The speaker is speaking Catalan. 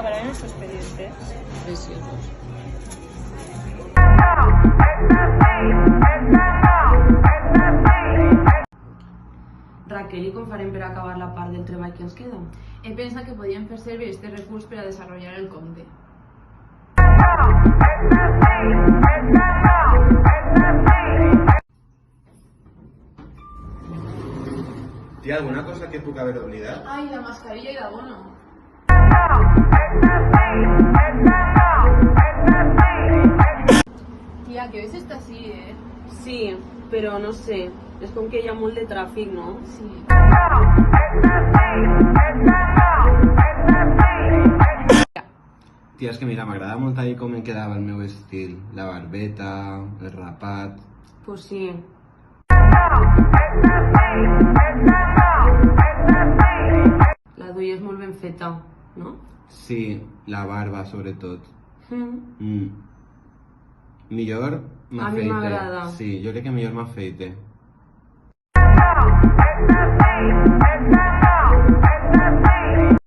habrá en nuestro expediente. Preciosos. Raquel, i com farem per acabar la part del treball que ens queda? He pensat que podíem fer servir este recurs per a desenvolupar el compte. Tia, alguna cosa que puc haver oblidat? Ai, la mascarilla i l'abono. Tia, que ves està així, Sí, però no sé, és com que hi ha molt de tràfic, no? Sí. Tia, és que mira, m'agrada molt ahir com em quedava el meu estil. La barbeta, el rapat... Pues sí. La duia és molt ben feta, no? Sí, la barba, sobretot. Mm. Millor A mi m'afeite. m'agrada. Sí, jo crec que millor m'afeite.